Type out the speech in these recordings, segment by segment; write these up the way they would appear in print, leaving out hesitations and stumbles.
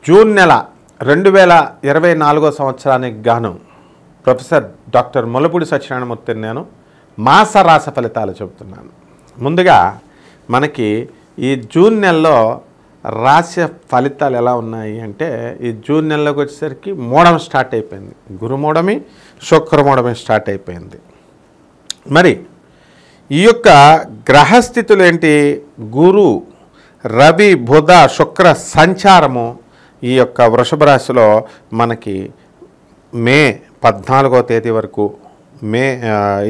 June నెల 2024 సంవత్సరానికి గాను ప్రొఫెసర్ డాక్టర్ ముల్లపూడి సత్యనారాయణమూర్తిని నేను మాస రాశి ఫలితాలు చెబుతున్నాను. ముందుగా మనకి ఈ జూన్ నెలలో రాశి ఫలితాలు ఎలా ఉన్నాయి అంటే, ఈ జూన్ నెలలోకి వచ్చేసరికి మూఢం స్టార్ట్ అయిపోయింది. గురుమూఢమి, శుక్రమూఢమి స్టార్ట్ అయిపోయింది. మరి ఈ యొక్క గ్రహస్థితులు ఏంటి? గురు, రవి, బుధ, శుక్ర సంచారము ఈ యొక్క వృషభ రాశిలో మనకి మే 14వ తేదీ వరకు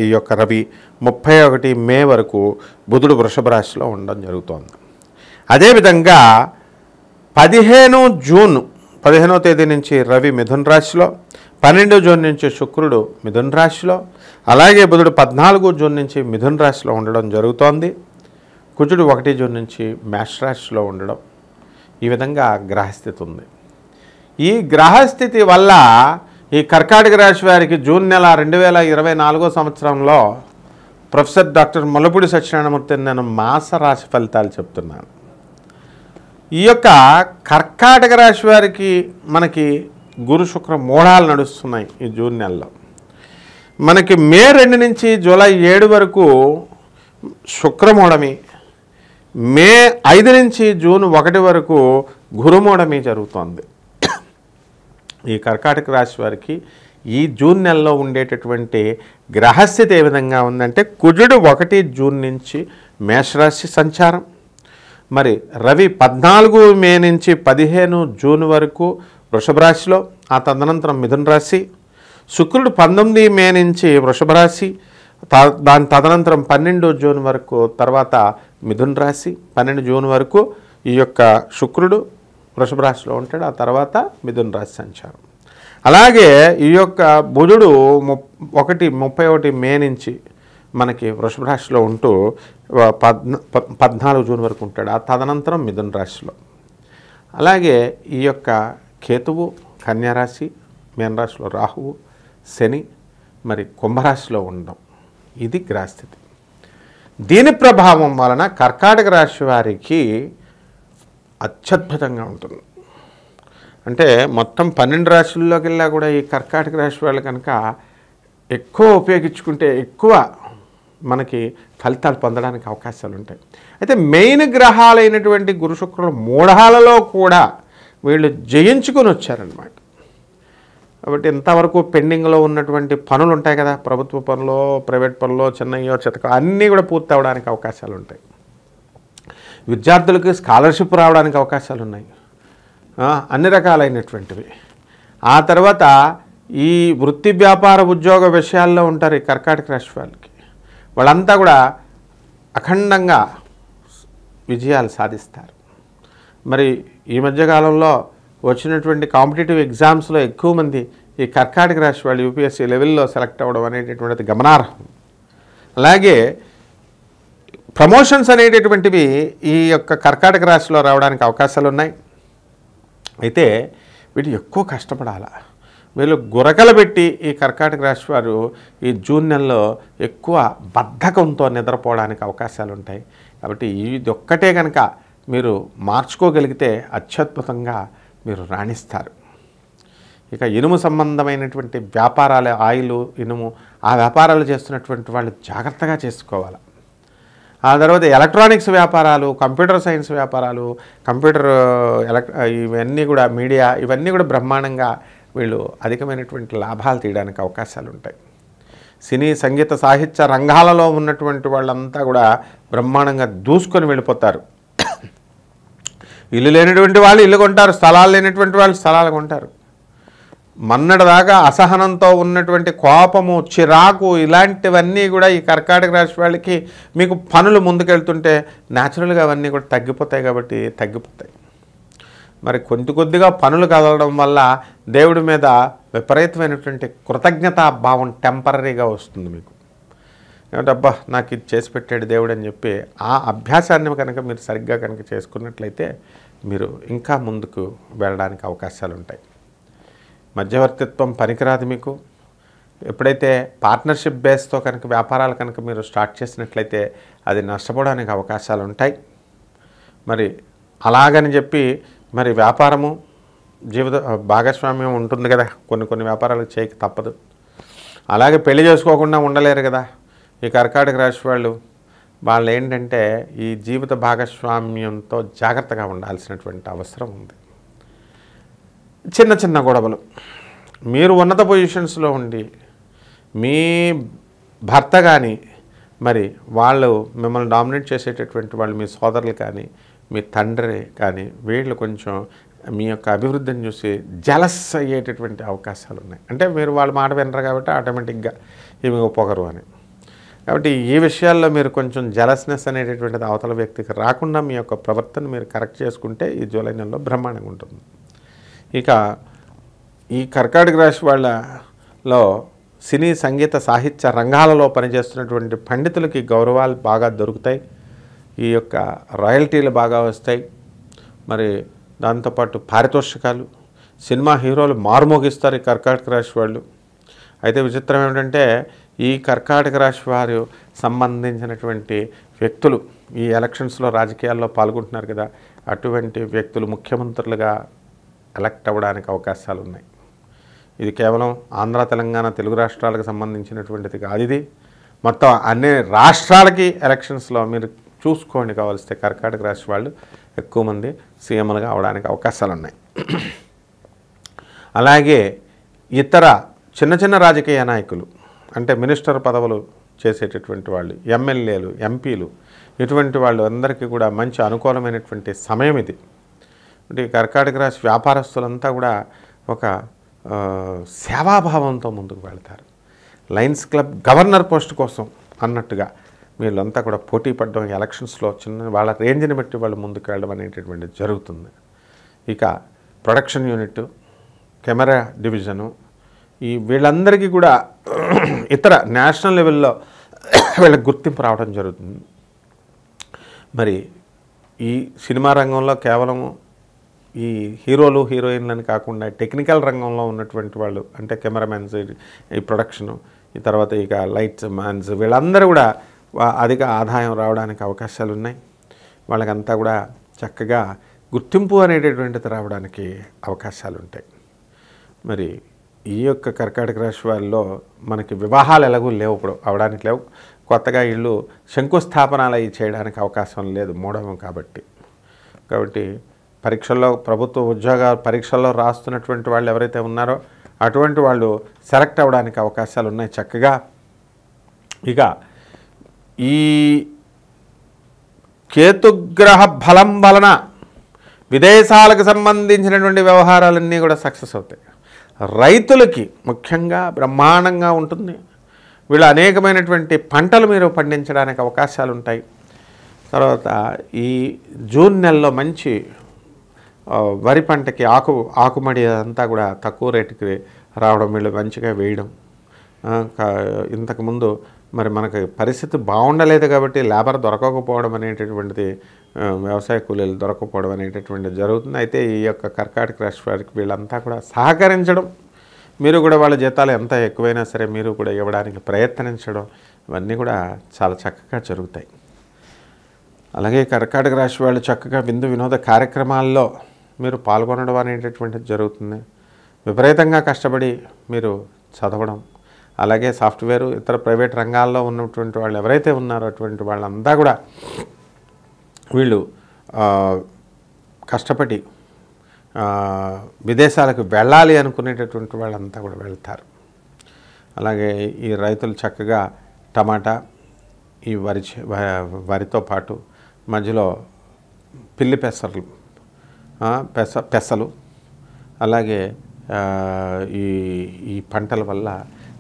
ఈ యొక్క రవి 31 మే వరకు బుధుడు వృషభ రాశిలో ఉండడం జరుగుతోంది. అదేవిధంగా 15వ తేదీ నుంచి రవి మిథున రాశిలో, 12 జూన్ నుంచి శుక్రుడు మిథున రాశిలో, అలాగే బుధుడు 14 జూన్ నుంచి మిథున రాశిలో ఉండడం జరుగుతోంది. కుజుడు 1 జూన్ నుంచి మేష రాశిలో ఉండడం, ఈ విధంగా గ్రహస్థితి ఉంది. ఈ గ్రహస్థితి వల్ల ఈ కర్కాటక రాశి వారికి జూన్ నెల 2024 సంవత్సరంలో ప్రొఫెసర్ డాక్టర్ ముల్లపూడి సత్యనారాయణమూర్తిని నేను మాస రాశి ఫలితాలు చెప్తున్నాను. ఈ యొక్క కర్కాటక రాశి వారికి మనకి గురు శుక్ర మూఢాలు నడుస్తున్నాయి. ఈ జూన్ నెలలో మనకి మే 2 నుంచి జూలై 7 వరకు శుక్రమూఢమి, మే 5 నుంచి జూన్ 1 వరకు గురుమూఢమి జరుగుతోంది. ఈ కర్కాటక రాశి వారికి ఈ జూన్ నెలలో ఉండేటటువంటి గ్రహస్థితి ఏ విధంగా ఉందంటే, కుజుడు 1 జూన్ నుంచి మేషరాశి సంచారం, మరి రవి 14 మే నుంచి 15 జూన్ వరకు వృషభ రాశిలో, ఆ తదనంతరం మిథున రాశి, శుక్రుడు 19 మే నుంచి వృషభ రాశి, దాని తదనంతరం 12 జూన్ వరకు, తర్వాత మిథున రాశి, 12 జూన్ వరకు ఈ యొక్క శుక్రుడు వృషభ రాశిలో ఉంటాడు, ఆ తర్వాత మిథున రాశి సంచారం. అలాగే ఈ యొక్క బుధుడు 31 మే నుంచి మనకి వృషభ రాశిలో ఉంటూ 14 జూన్ వరకు ఉంటాడు, ఆ తదనంతరం మిథున రాశిలో. అలాగే ఈ యొక్క కేతువు కన్యారాశి, మీనరాశిలో రాహువు, శని మరి కుంభరాశిలో ఉండడం, ఇది గ్రహస్థితి. దీని ప్రభావం వలన కర్కాటక రాశి వారికి అత్యద్భుతంగా ఉంటుంది. అంటే మొత్తం 12 రాశుల్లోకి వెళ్ళా కూడా ఈ కర్కాటక రాశి వాళ్ళు కనుక ఎక్కువ ఉపయోగించుకుంటే ఎక్కువ మనకి ఫలితాలు పొందడానికి అవకాశాలు ఉంటాయి. అయితే మెయిన్ గ్రహాలైనటువంటి గురు శుక్రుల మూఢాలలో కూడా వీళ్ళు జయించుకొని వచ్చారనమాట. కాబట్టి ఇంతవరకు పెండింగ్లో ఉన్నటువంటి పనులు ఉంటాయి కదా, ప్రభుత్వ పనులు, ప్రైవేట్ పనులు, చిన్నయ్యో చితక అన్నీ కూడా పూర్తి అవ్వడానికి అవకాశాలు ఉంటాయి. విద్యార్థులకి స్కాలర్షిప్ రావడానికి అవకాశాలు ఉన్నాయి, అన్ని రకాలైనటువంటివి. ఆ తర్వాత ఈ వృత్తి వ్యాపార ఉద్యోగ విషయాల్లో ఉంటారు ఈ కర్కాటక రాశి వాళ్ళకి, వాళ్ళంతా కూడా అఖండంగా విజయాలు సాధిస్తారు. మరి ఈ మధ్యకాలంలో వచ్చినటువంటి కాంపిటేటివ్ ఎగ్జామ్స్లో ఎక్కువ మంది ఈ కర్కాటక రాశి వాళ్ళు యూపీఎస్సీ లెవెల్లో సెలెక్ట్ అవ్వడం అనేటటువంటిది గమనార్హం. అలాగే ప్రమోషన్స్ అనేటటువంటివి ఈ యొక్క కర్కాటక రాశిలో రావడానికి అవకాశాలు ఉన్నాయి. అయితే వీటి ఎక్కువ కష్టపడాలి. వీళ్ళు గురకలు పెట్టి ఈ కర్కాటక రాశి వారు ఈ జూన్ నెలలో ఎక్కువ బద్ధకంతో నిద్రపోవడానికి అవకాశాలు ఉంటాయి. కాబట్టి ఇది ఒక్కటే కనుక మీరు మార్చుకోగలిగితే అత్యద్భుతంగా మీరు రాణిస్తారు. ఇక ఇనుము సంబంధమైనటువంటి వ్యాపారాలు, ఆయిల్, ఇనుము, ఆ వ్యాపారాలు చేస్తున్నటువంటి వాళ్ళు జాగ్రత్తగా చేసుకోవాలి. ఆ తర్వాత ఎలక్ట్రానిక్స్ వ్యాపారాలు, కంప్యూటర్ సైన్స్ వ్యాపారాలు, ఇవన్నీ కూడా మీడియా, ఇవన్నీ కూడా బ్రహ్మాండంగా వీళ్ళు అధికమైనటువంటి లాభాలు తీయడానికి అవకాశాలు ఉంటాయి. సినీ, సంగీత, సాహిత్య రంగాలలో ఉన్నటువంటి వాళ్ళంతా కూడా బ్రహ్మాండంగా దూసుకొని వెళ్ళిపోతారు. ఇల్లు లేనటువంటి వాళ్ళు ఇల్లు కొంటారు, స్థలాలు లేనటువంటి వాళ్ళు స్థలాలు కొంటారు. మొన్నటిదాకా అసహనంతో ఉన్నటువంటి కోపము, చిరాకు, ఇలాంటివన్నీ కూడా ఈ కర్కాటక రాశి వాళ్ళకి మీకు పనులు ముందుకెళ్తుంటే న్యాచురల్గా అవన్నీ కూడా తగ్గిపోతాయి. కాబట్టి తగ్గిపోతాయి. మరి కొద్దిగా పనులు కదలడం వల్ల దేవుడి మీద విపరీతమైనటువంటి కృతజ్ఞతా భావం టెంపరీగా వస్తుంది మీకు. ఏమంటే అబ్బా నాకు ఇది చేసి పెట్టాడు దేవుడు అని చెప్పి ఆ అభ్యాసాన్ని కనుక మీరు సరిగ్గా కనుక చేసుకున్నట్లయితే మీరు ఇంకా ముందుకు వెళ్ళడానికి అవకాశాలు ఉంటాయి. మధ్యవర్తిత్వం పనికిరాదు మీకు. ఎప్పుడైతే పార్ట్నర్షిప్ బేస్తో కనుక వ్యాపారాలు కనుక మీరు స్టార్ట్ చేసినట్లయితే అది నష్టపోవడానికి అవకాశాలు ఉంటాయి. మరి అలాగని చెప్పి మరి వ్యాపారము జీవిత భాగస్వామ్యం ఉంటుంది కదా, కొన్ని వ్యాపారాలు చేయక తప్పదు. అలాగే పెళ్లి చేసుకోకుండా ఉండలేరు కదా ఈ కర్కాటక రాశి వాళ్ళు ఏంటంటే ఈ జీవిత భాగస్వామ్యంతో జాగ్రత్తగా ఉండాల్సినటువంటి అవసరం ఉంది. చిన్న గొడవలు, మీరు ఉన్నత పొజిషన్స్లో ఉండి మీ భర్త కానీ మరి వాళ్ళు మిమ్మల్ని డామినేట్ చేసేటటువంటి వాళ్ళు మీ సోదరులు కానీ మీ తండ్రి కానీ వీళ్ళు కొంచెం మీ యొక్క అభివృద్ధిని చూసి జలస్ అయ్యేటటువంటి అవకాశాలు ఉన్నాయి. అంటే మీరు వాళ్ళ మాట వినరు కాబట్టి ఆటోమేటిక్గా ఈమె పొగరు అని. కాబట్టి ఈ విషయాల్లో మీరు కొంచెం జలస్నెస్ అనేటటువంటిది అవతల వ్యక్తికి రాకుండా మీ యొక్క ప్రవర్తన మీరు కరెక్ట్ చేసుకుంటే ఈ జూలై నెలలో బ్రహ్మాండంగా ఉంటుంది. ఇక ఈ కర్కాటక రాశి వాళ్ళలో సినీ సంగీత సాహిత్య రంగాలలో పనిచేస్తున్నటువంటి పండితులకి గౌరవాలు బాగా దొరుకుతాయి. ఈ యొక్క రాయల్టీలు బాగా వస్తాయి. మరి దాంతోపాటు పారితోషికాలు, సినిమా హీరోలు మారుమోగిస్తారు ఈ కర్కాటక రాశి వాళ్ళు. అయితే విచిత్రం ఏమిటంటే ఈ కర్కాటక రాశి వారు సంబంధించినటువంటి వ్యక్తులు ఈ ఎలక్షన్స్లో రాజకీయాల్లో పాల్గొంటున్నారు కదా, అటువంటి వ్యక్తులు ముఖ్యమంత్రులుగా ఎలక్ట్ అవ్వడానికి అవకాశాలు ఉన్నాయి. ఇది కేవలం ఆంధ్ర, తెలంగాణ, తెలుగు రాష్ట్రాలకు సంబంధించినటువంటిది కాదు. ఇది మొత్తం అన్ని రాష్ట్రాలకి ఎలక్షన్స్లో మీరు చూసుకోండి. కావాల్స్తే కర్కాటక రాశి వాళ్ళు ఎక్కువ మంది సీఎంలుగా అవడానికి అవకాశాలు ఉన్నాయి. అలాగే ఇతర చిన్న రాజకీయ నాయకులు అంటే మినిస్టర్ పదవులు చేసేటటువంటి వాళ్ళు, ఎమ్మెల్యేలు, ఎంపీలు, ఇటువంటి వాళ్ళు అందరికీ కూడా మంచి అనుకూలమైనటువంటి సమయం ఇది. అంటే కర్కాటక రాశి వ్యాపారస్తులంతా కూడా ఒక సేవాభావంతో ముందుకు వెళ్తారు. లయన్స్ క్లబ్ గవర్నర్ పోస్ట్ కోసం అన్నట్టుగా వీళ్ళంతా కూడా పోటీ పడడం ఎలక్షన్స్లో చిన్న వాళ్ళ రేంజ్ని బట్టి వాళ్ళు ముందుకు వెళ్ళడం అనేటటువంటిది జరుగుతుంది. ఇక ప్రొడక్షన్ యూనిట్, కెమెరా డివిజను, ఈ వీళ్ళందరికీ కూడా ఇతర నేషనల్ లెవెల్లో వీళ్ళకి గుర్తింపు రావడం జరుగుతుంది. మరి ఈ సినిమా రంగంలో కేవలం ఈ హీరోలు హీరోయిన్లని కాకుండా టెక్నికల్ రంగంలో ఉన్నటువంటి వాళ్ళు అంటే కెమెరామెన్స్, ఈ ప్రొడక్షను, ఈ తర్వాత ఇక లైట్స్ మ్యాన్స్ వీళ్ళందరూ కూడా అధిక ఆదాయం రావడానికి అవకాశాలు ఉన్నాయి. వాళ్ళకంతా కూడా చక్కగా గుర్తింపు అనేటటువంటిది రావడానికి అవకాశాలు ఉంటాయి. మరి ఈ యొక్క కర్కాటక రాశి వాళ్ళలో మనకి వివాహాలు ఎలాగూ లేవు, ఇప్పుడు అవడానికి లేవు. కొత్తగా ఇళ్ళు శంకుస్థాపనాలు అవి చేయడానికి అవకాశం లేదు మూడవం కాబట్టి పరీక్షల్లో ప్రభుత్వ ఉద్యోగ పరీక్షల్లో రాస్తున్నటువంటి వాళ్ళు ఎవరైతే ఉన్నారో అటువంటి వాళ్ళు సెలెక్ట్ అవ్వడానికి అవకాశాలు ఉన్నాయి చక్కగా. ఇక ఈ కేతుగ్రహ బలం వలన విదేశాలకు సంబంధించినటువంటి వ్యవహారాలన్నీ కూడా సక్సెస్ అవుతాయి. రైతులకి ముఖ్యంగా బ్రహ్మాండంగా ఉంటుంది. వీళ్ళు అనేకమైనటువంటి పంటలు మీరు పండించడానికి అవకాశాలు ఉంటాయి. తర్వాత ఈ జూన్ నెలలో మంచి వరి పంటకి ఆకుమడి అంతా కూడా తక్కువ రేటుకి రావడం, వీళ్ళు మంచిగా వేయడం. ఇంతకుముందు మరి మనకి పరిస్థితి బాగుండలేదు కాబట్టి లేబర్ దొరకకపోవడం అనేటటువంటిది, వ్యవసాయ కూలీలు దొరకకపోవడం అనేటటువంటిది జరుగుతుంది. అయితే ఈ యొక్క కర్కాటక రాశి వారికి వీళ్ళంతా కూడా సహకరించడం, మీరు కూడా వాళ్ళ జీతాలు ఎంత ఎక్కువైనా సరే మీరు కూడా ఇవ్వడానికి ప్రయత్నించడం, ఇవన్నీ కూడా చాలా చక్కగా జరుగుతాయి. అలాగే కర్కాటక రాశి వాళ్ళు చక్కగా విందు వినోద కార్యక్రమాల్లో మీరు పాల్గొనడం అనేటటువంటిది జరుగుతుంది. విపరీతంగా కష్టపడి మీరు చదవడం, అలాగే సాఫ్ట్వేరు ఇతర ప్రైవేట్ రంగాల్లో ఉన్నటువంటి వాళ్ళు ఎవరైతే ఉన్నారో అటువంటి వాళ్ళంతా కూడా వీళ్ళు కష్టపడి విదేశాలకు వెళ్ళాలి అనుకునేటటువంటి వాళ్ళంతా కూడా వెళ్తారు. అలాగే ఈ రైతులు చక్కగా టమాటా, ఈ వరితో పాటు మధ్యలో పిల్లి పెసలు అలాగే ఈ పంటల వల్ల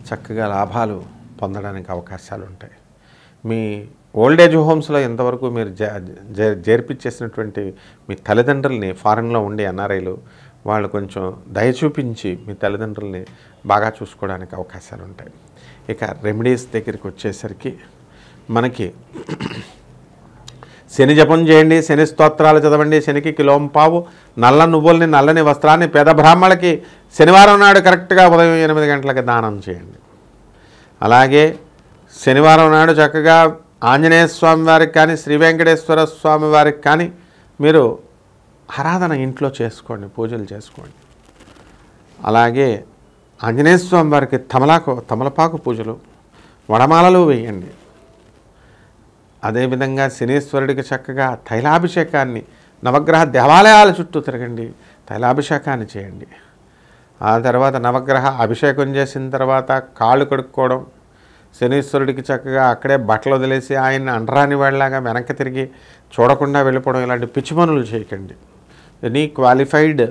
చక్కగా లాభాలు పొందడానికి అవకాశాలు ఉంటాయి. మీ ఓల్డేజ్ హోమ్స్లో ఎంతవరకు మీరు చేర్పించేసినటువంటి మీ తల్లిదండ్రుల్ని ఫారెన్లో ఉండే ఎన్ఆర్ఐలు వాళ్ళు కొంచెం దయ చూపించి మీ తల్లిదండ్రుల్ని బాగా చూసుకోవడానికి అవకాశాలు ఉంటాయి. ఇక రెమెడీస్ దగ్గరికి వచ్చేసరికి మనకి శని జపం చేయండి, శని స్తోత్రాలు చదవండి, శనికి కిలోంపావు నల్ల నువ్వుల్ని నల్లని వస్త్రాన్ని పేద బ్రాహ్మణులకి శనివారం నాడు కరెక్ట్గా ఉదయం 8 గంటలకి దానం చేయండి. అలాగే శనివారం నాడు చక్కగా ఆంజనేయ స్వామి వారికి కానీ శ్రీ వెంకటేశ్వర స్వామి వారికి కానీ మీరు ఆరాధన ఇంట్లో చేసుకోండి, పూజలు చేసుకోండి. అలాగే ఆంజనేయ స్వామి వారికి తమలపాకు పూజలు, వడమాలలు వేయండి. అదేవిధంగా శనీశ్వరుడికి చక్కగా తైలాభిషేకాన్ని, నవగ్రహ దేవాలయాల చుట్టూ తిరగండి, తైలాభిషేకాన్ని చేయండి. ఆ తర్వాత నవగ్రహ అభిషేకం చేసిన తర్వాత కాళ్ళు కడుక్కోవడం, శనీశ్వరుడికి చక్కగా అక్కడే బట్టలు వదిలేసి ఆయన్ని అంటరాని వాళ్ళలాగా వెనక్కి తిరిగి చూడకుండా వెళ్ళిపోవడం, ఇలాంటి పిచ్చి పనులు చేయకండి. ఎనీ క్వాలిఫైడ్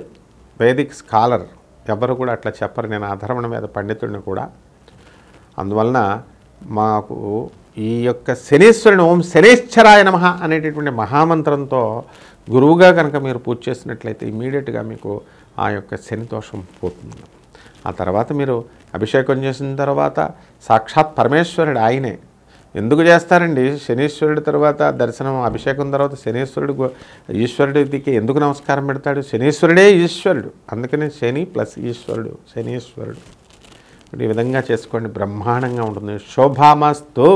వేదిక్ స్కాలర్ ఎవరు కూడా అట్లా చెప్పరు. నేను అధర్వణ మీద పండితుడిని కూడా. అందువలన మాకు ఈ యొక్క శనీశ్వరుని ఓం శనేశ్వరాయ నమః అనేటటువంటి మహామంత్రంతో గురువుగా కనుక మీరు పూజ చేసినట్లయితే ఇమీడియట్గా మీకు ఆ యొక్క శని దోషం పోతుంది. ఆ తర్వాత మీరు అభిషేకం చేసిన తర్వాత సాక్షాత్ పరమేశ్వరుడు ఆయనే. ఎందుకు చేస్తారండి శనీశ్వరుడి తర్వాత దర్శనం, అభిషేకం తర్వాత శనీశ్వరుడు ఈశ్వరుడికి ఎందుకు నమస్కారం పెడతాడు? శనీశ్వరుడే ఈశ్వరుడు, అందుకని శని ప్లస్ ఈశ్వరుడు, శనీశ్వరుడు. ఈ విధంగా చేసుకోండి, బ్రహ్మాండంగా ఉంటుంది. శోభామస్తు.